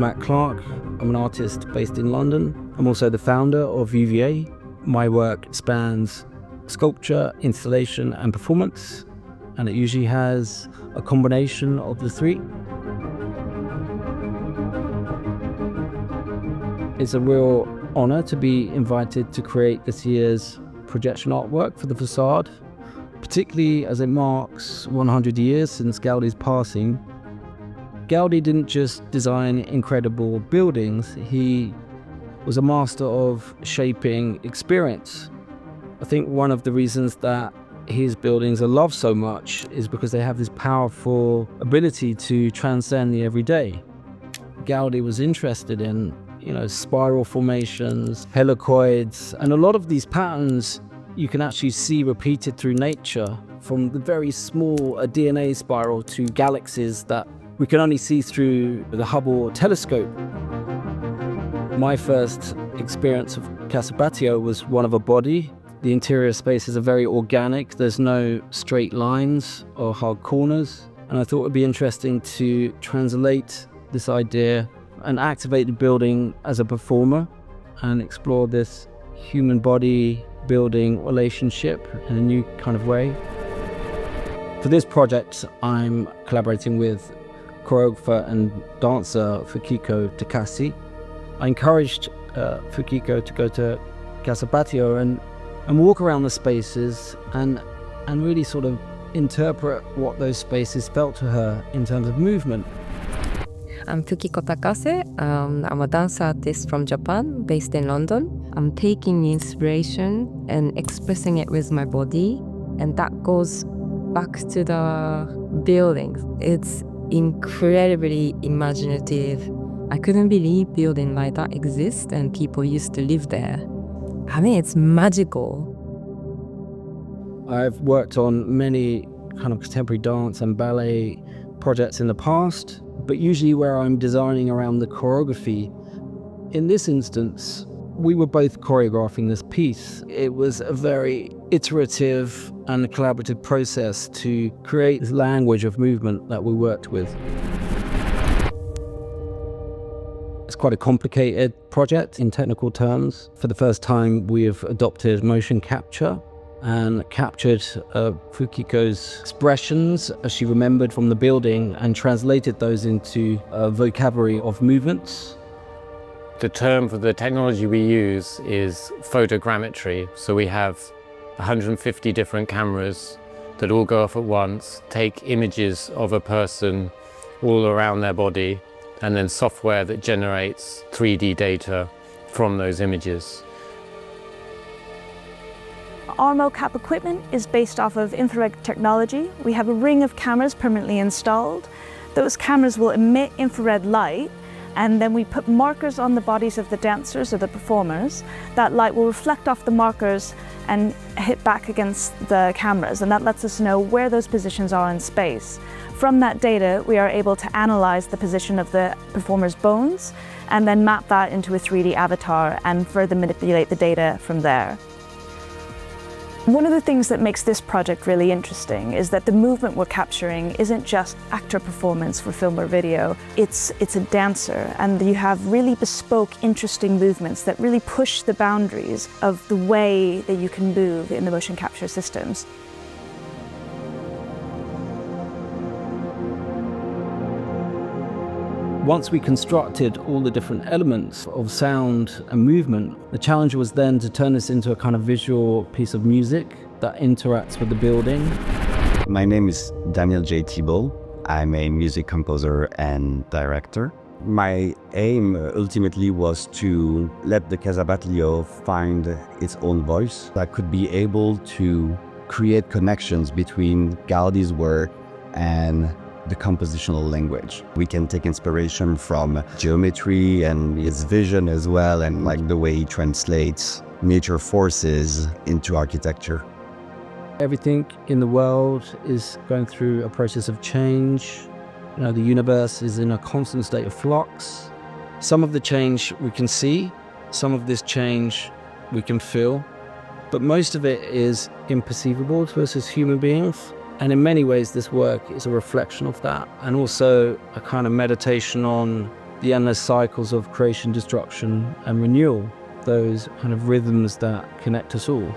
Matt Clark. I'm an artist based in London. I'm also the founder of UVA. My work spans sculpture, installation and performance, and it usually has a combination of the three. It's a real honour to be invited to create this year's projection artwork for the facade, particularly as it marks 100 years since Gaudi's passing. Gaudi didn't just design incredible buildings, he was a master of shaping experience. I think one of the reasons that his buildings are loved so much is because they have this powerful ability to transcend the everyday. Gaudi was interested in, spiral formations, helicoids, and a lot of these patterns you can actually see repeated through nature, from the very small DNA spiral to galaxies that we can only see through the Hubble telescope. My first experience of Casa Batlló was one of a body. The interior spaces are very organic. There's no straight lines or hard corners. And I thought it would be interesting to translate this idea and activate the building as a performer and explore this human body building relationship in a new kind of way. For this project, I'm collaborating with choreographer and dancer Fukiko Takase. I encouraged Fukiko to go to Casa Batlló and walk around the spaces and really sort of interpret what those spaces felt to her in terms of movement. I'm Fukiko Takase. I'm a dance artist from Japan, based in London. I'm taking inspiration and expressing it with my body, and that goes back to the buildings. It's incredibly imaginative. I couldn't believe building like that exists and people used to live there. I mean, it's magical. I've worked on many kind of contemporary dance and ballet projects in the past, but usually where I'm designing around the choreography. In this instance, we were both choreographing this piece. It was a very iterative and collaborative process to create this language of movement that we worked with. It's quite a complicated project in technical terms. For the first time, we have adopted motion capture and captured Fukiko's expressions as she remembered from the building and translated those into a vocabulary of movements. The term for the technology we use is photogrammetry. So we have 150 different cameras that all go off at once, take images of a person all around their body, and then software that generates 3D data from those images. Our MOCAP equipment is based off of infrared technology. We have a ring of cameras permanently installed. Those cameras will emit infrared light, and then we put markers on the bodies of the dancers or the performers. That light will reflect off the markers and hit back against the cameras, and that lets us know where those positions are in space. From that data, we are able to analyze the position of the performer's bones and then map that into a 3D avatar and further manipulate the data from there. One of the things that makes this project really interesting is that the movement we're capturing isn't just actor performance for film or video, it's a dancer, and you have really bespoke, interesting movements that really push the boundaries of the way that you can move in the motion capture systems. Once we constructed all the different elements of sound and movement, the challenge was then to turn this into a kind of visual piece of music that interacts with the building. My name is Daniel J. Thibaut. I'm a music composer and director. My aim ultimately was to let the Casa Batlló find its own voice that could be able to create connections between Gaudi's work and the compositional language. We can take inspiration from geometry and his vision as well, and like the way he translates nature forces into architecture. Everything in the world is going through a process of change. The universe is in a constant state of flux. Some of the change we can see, some of this change we can feel, but most of it is imperceivable to us as human beings. And in many ways, this work is a reflection of that, and also a kind of meditation on the endless cycles of creation, destruction, and renewal, those kind of rhythms that connect us all.